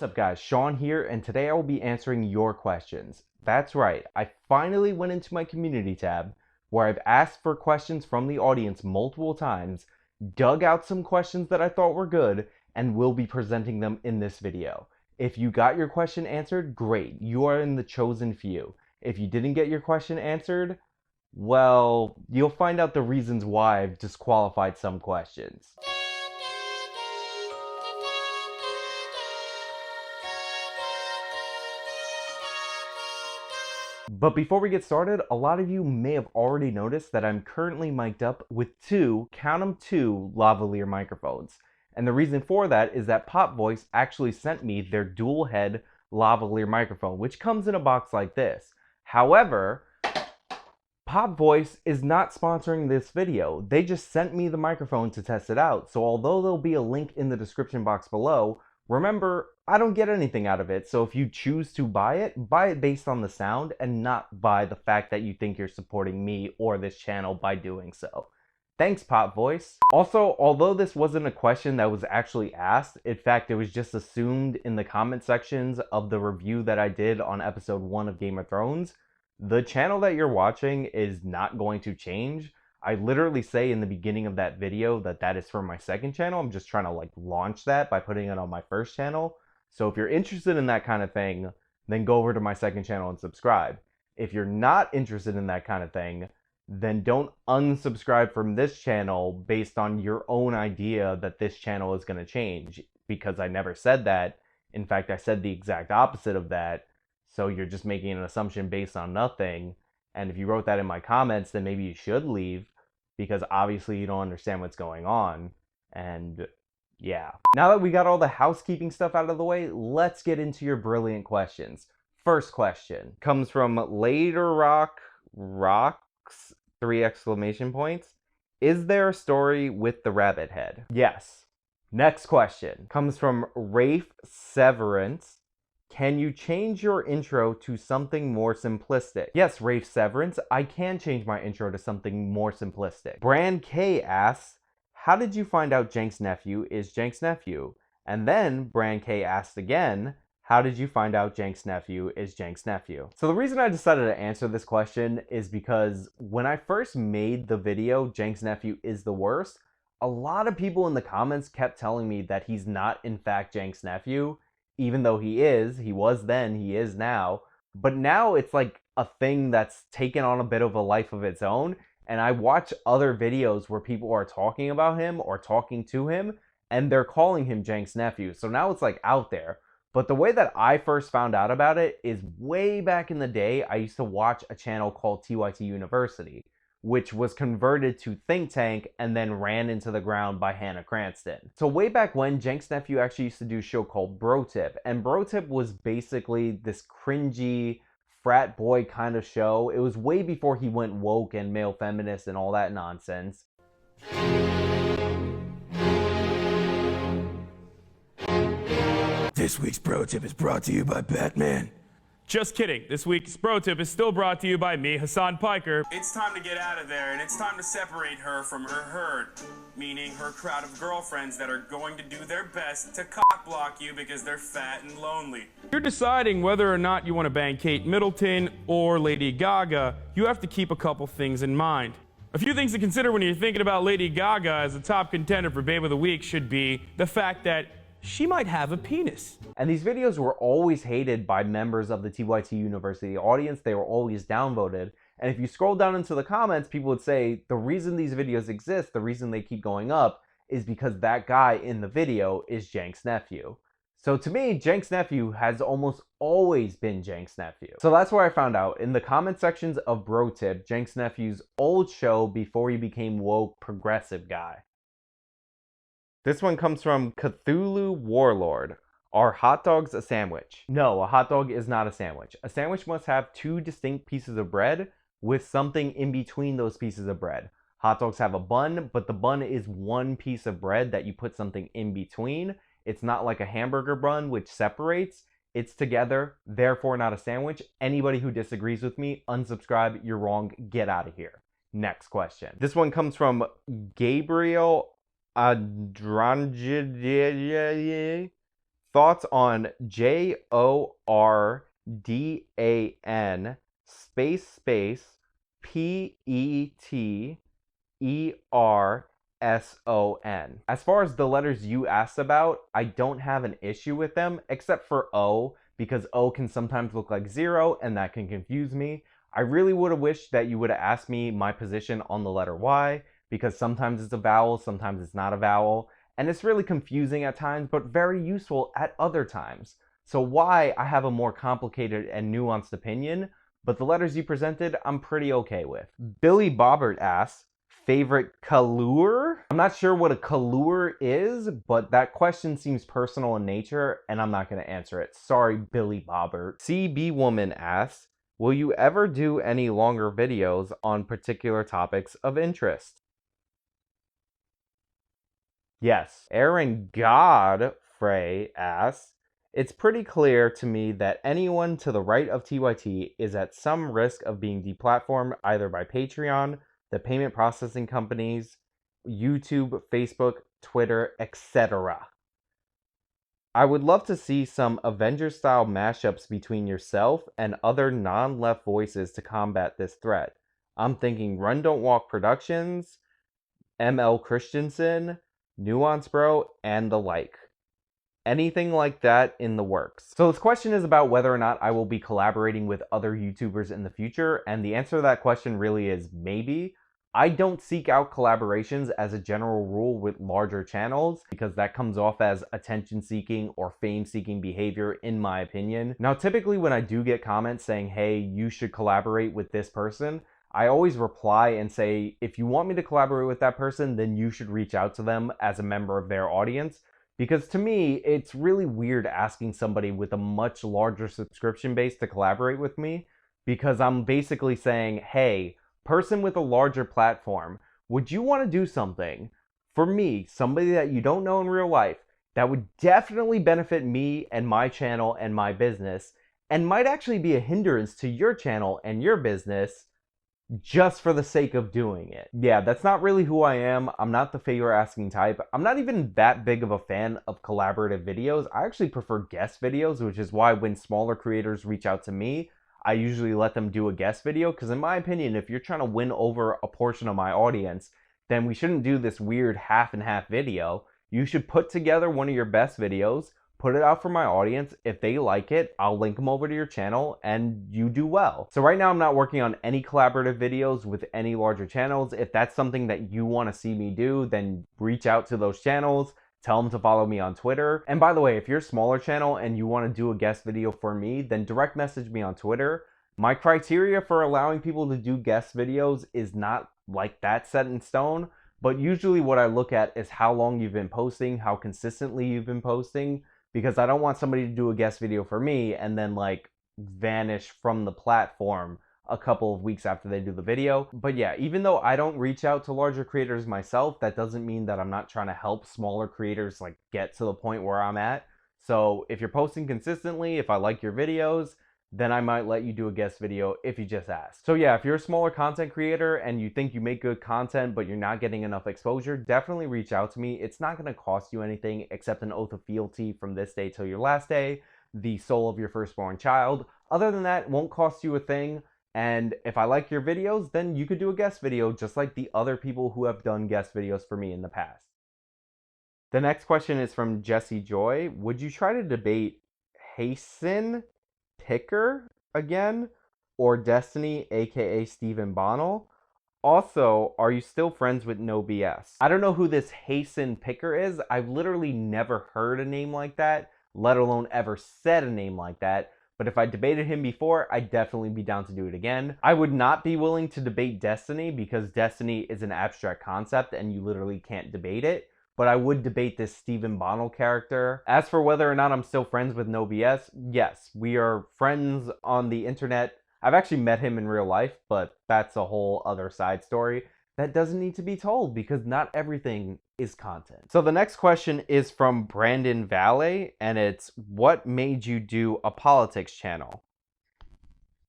What's up guys, Sean here, and today I will be answering your questions. That's right, I finally went into my community tab where I've asked for questions from the audience multiple times, dug out some questions that I thought were good, and will be presenting them in this video. If you got your question answered, great, you are in the chosen few. If you didn't get your question answered, well, you'll find out the reasons why I've disqualified some questions. But before we get started, a lot of you may have already noticed that I'm currently mic'd up with count 'em two lavalier microphones. And the reason for that is that Pop Voice actually sent me their dual head lavalier microphone, which comes in a box like this. However, Pop Voice is not sponsoring this video. They just sent me the microphone to test it out. So although there'll be a link in the description box below, remember, I don't get anything out of it, so if you choose to buy it based on the sound and not by the fact that you think you're supporting me or this channel by doing so. Thanks, Pop Voice. Also, although this wasn't a question that was actually asked, in fact, it was just assumed in the comment sections of the review that I did on episode 1 of Game of Thrones, the channel that you're watching is not going to change. I literally say in the beginning of that video that that is for my second channel. I'm just trying to launch that by putting it on my first channel. So if you're interested in that kind of thing, then go over to my second channel and subscribe. If you're not interested in that kind of thing, then don't unsubscribe from this channel based on your own idea that this channel is going to change, because I never said that. In fact, I said the exact opposite of that. So you're just making an assumption based on nothing. And if you wrote that in my comments, then maybe you should leave, because obviously you don't understand what's going on. And yeah. Now that we got all the housekeeping stuff out of the way, let's get into your brilliant questions. First question comes from Later Rocks, 3 exclamation points. Is there a story with the rabbit head? Yes. Next question comes from Rafe Severance. Can you change your intro to something more simplistic? Yes, Rafe Severance, I can change my intro to something more simplistic. Brand K asks, how did you find out Cenk's nephew is Cenk's nephew? And then Brand K asked again, how did you find out Cenk's nephew is Cenk's nephew? So the reason I decided to answer this question is because when I first made the video, Cenk's nephew is the worst, a lot of people in the comments kept telling me that he's not in fact Cenk's nephew, even though he was then, he is now. But now it's like a thing that's taken on a bit of a life of its own. And I watch other videos where people are talking about him or talking to him, and they're calling him Cenk's nephew. So now it's out there. But the way that I first found out about it is way back in the day, I used to watch a channel called TYT University, which was converted to Think Tank and then ran into the ground by Hannah Cranston. So way back when, Cenk's nephew actually used to do a show called Bro Tip. And Bro Tip was basically this cringy frat boy kind of show. It was way before he went woke and male feminist and all that nonsense. This week's Bro Tip is brought to you by Batman. Just kidding. This week's Bro Tip is still brought to you by me, Hassan Piker. It's time to get out of there, and it's time to separate her from her herd, meaning her crowd of girlfriends that are going to do their best to cock block you because they're fat and lonely. You're deciding whether or not you want to bang Kate Middleton or Lady Gaga. You have to keep a couple things in mind. A few things to consider when you're thinking about Lady Gaga as a top contender for Babe of the Week should be the fact that she might have a penis. And these videos were always hated by members of the TYT University audience. They were always downvoted. And if you scroll down into the comments, people would say the reason these videos exist, the reason they keep going up, is because that guy in the video is Cenk's nephew. So to me, Cenk's nephew has almost always been Cenk's nephew. So that's where I found out. In the comment sections of Bro Tip, Cenk's nephew's old show before he became woke progressive guy. This one comes from Cthulhu Warlord. Are hot dogs a sandwich? No, a hot dog is not a sandwich. A sandwich must have 2 distinct pieces of bread with something in between those pieces of bread. Hot dogs have a bun, but the bun is one piece of bread that you put something in between. It's not like a hamburger bun, which separates. It's together, therefore not a sandwich. Anybody who disagrees with me, unsubscribe, you're wrong, get out of here. Next question. This one comes from Gabriel Adrangidier. Thoughts on JORDAN space PETERSON. As far as the letters you asked about, I don't have an issue with them, except for O, because O can sometimes look like 0, and that can confuse me. I really would have wished that you would have asked me my position on the letter Y, because sometimes it's a vowel, sometimes it's not a vowel, and it's really confusing at times, but very useful at other times. So Y, I have a more complicated and nuanced opinion, but the letters you presented, I'm pretty okay with. Billy Bobbert asks, favorite color? I'm not sure what a color is, but that question seems personal in nature, and I'm not going to answer it. Sorry, Billy Bobbert. CB Woman asks, will you ever do any longer videos on particular topics of interest? Yes. Aaron Godfrey asks, it's pretty clear to me that anyone to the right of TYT is at some risk of being deplatformed either by Patreon, the payment processing companies, YouTube, Facebook, Twitter, etc. I would love to see some Avengers-style mashups between yourself and other non-left voices to combat this threat. I'm thinking Run Don't Walk Productions, ML Christensen, Nuance Bro, and the like. Anything like that in the works. So this question is about whether or not I will be collaborating with other YouTubers in the future, and the answer to that question really is maybe. I don't seek out collaborations as a general rule with larger channels because that comes off as attention-seeking or fame-seeking behavior, in my opinion. Now, typically when I do get comments saying, hey, you should collaborate with this person, I always reply and say, if you want me to collaborate with that person, then you should reach out to them as a member of their audience. Because to me, it's really weird asking somebody with a much larger subscription base to collaborate with me, because I'm basically saying, hey, person with a larger platform, would you want to do something for me, somebody that you don't know in real life, that would definitely benefit me and my channel and my business, and might actually be a hindrance to your channel and your business, just for the sake of doing it? Yeah, that's not really who I am. I'm not the favor asking type. I'm not even that big of a fan of collaborative videos. I actually prefer guest videos, which is why when smaller creators reach out to me, I usually let them do a guest video, because in my opinion, if you're trying to win over a portion of my audience, then we shouldn't do this weird half and half video. You should put together one of your best videos, put it out for my audience. If they like it, I'll link them over to your channel and you do well. So right now I'm not working on any collaborative videos with any larger channels. If that's something that you want to see me do, then reach out to those channels. Tell them to follow me on Twitter. And by the way, if you're a smaller channel and you want to do a guest video for me, then direct message me on Twitter. My criteria for allowing people to do guest videos is not like that set in stone, but usually what I look at is how long you've been posting, how consistently you've been posting, because I don't want somebody to do a guest video for me and then like vanish from the platform a couple of weeks after they do the video. But yeah, even though I don't reach out to larger creators myself, that doesn't mean that I'm not trying to help smaller creators like get to the point where I'm at. So if you're posting consistently, if I like your videos, then I might let you do a guest video if you just ask. So yeah, if you're a smaller content creator and you think you make good content but you're not getting enough exposure, definitely reach out to me. It's not gonna cost you anything except an oath of fealty from this day till your last day, the soul of your firstborn child. Other than that, it won't cost you a thing. And if I like your videos, then you could do a guest video just like the other people who have done guest videos for me in the past. The next question is from Jesse Joy. Would you try to debate Hasten Picker again, or Destiny, aka Stephen Bonnell? Also, are you still friends with No BS? I don't know who this Hasten Picker is. I've literally never heard a name like that, let alone ever said a name like that. But if I debated him before, I'd definitely be down to do it again. I would not be willing to debate Destiny because Destiny is an abstract concept and you literally can't debate it. But I would debate this Stephen Bonnell character. As for whether or not I'm still friends with No BS, yes, we are friends on the internet. I've actually met him in real life, but that's a whole other side story that doesn't need to be told because not everything is content. So the next question is from Brandon Valle, and it's, what made you do a politics channel?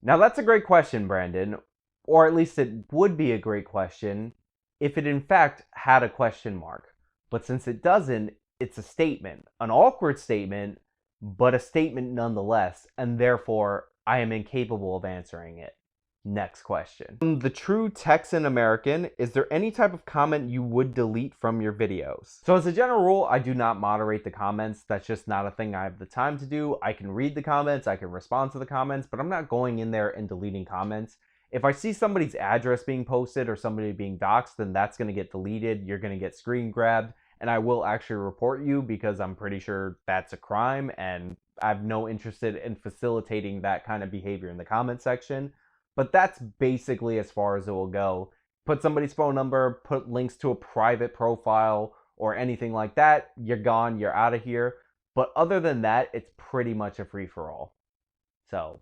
Now that's a great question, Brandon, or at least it would be a great question if it in fact had a question mark. But since it doesn't, it's a statement, an awkward statement, but a statement nonetheless, and therefore I am incapable of answering it. Next question. The true Texan American, is there any type of comment you would delete from your videos? So as a general rule, I do not moderate the comments. That's just not a thing I have the time to do. I can read the comments, I can respond to the comments, but I'm not going in there and deleting comments. If I see somebody's address being posted or somebody being doxxed, then that's going to get deleted. You're going to get screen grabbed, and I will actually report you because I'm pretty sure that's a crime, and I have no interest in facilitating that kind of behavior in the comment section. But that's basically as far as it will go. Put somebody's phone number, put links to a private profile or anything like that, you're gone, you're out of here. But other than that, it's pretty much a free-for-all. So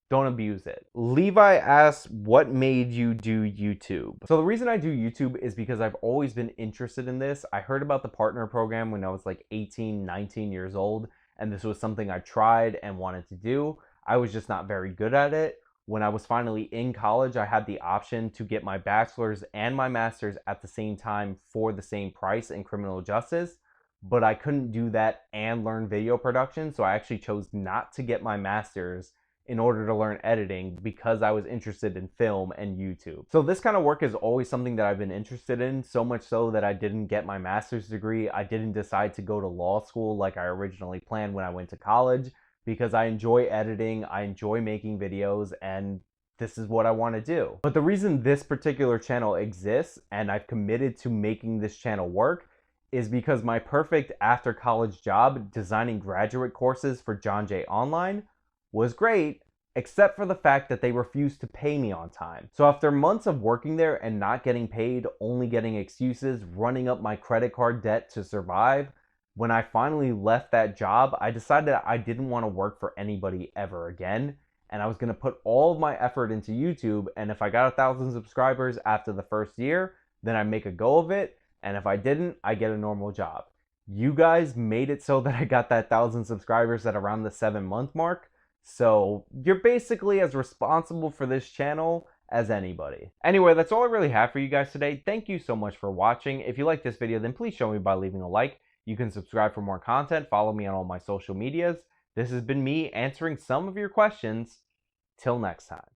don't abuse it. Levi asks, what made you do YouTube? So the reason I do YouTube is because I've always been interested in this. I heard about the partner program when I was like 18, 19 years old, and this was something I tried and wanted to do. I was just not very good at it. When I was finally in college, I had the option to get my bachelor's and my master's at the same time for the same price in criminal justice, but I couldn't do that and learn video production, so I actually chose not to get my master's in order to learn editing because I was interested in film and YouTube. So this kind of work is always something that I've been interested in, so much so that I didn't get my master's degree. I didn't decide to go to law school like I originally planned when I went to college, because I enjoy editing, I enjoy making videos, and this is what I want to do. But the reason this particular channel exists, and I've committed to making this channel work, is because my perfect after college job, designing graduate courses for John Jay Online, was great, except for the fact that they refused to pay me on time. So after months of working there and not getting paid, only getting excuses, running up my credit card debt to survive, when I finally left that job, I decided I didn't want to work for anybody ever again, and I was going to put all of my effort into YouTube, and if I got 1,000 subscribers after the first year, then I make a go of it, and if I didn't, I get a normal job. You guys made it so that I got that 1,000 subscribers at around the 7-month mark, so you're basically as responsible for this channel as anybody. Anyway, that's all I really have for you guys today. Thank you so much for watching. If you like this video, then please show me by leaving a like. You can subscribe for more content, follow me on all my social medias. This has been me answering some of your questions. Till next time.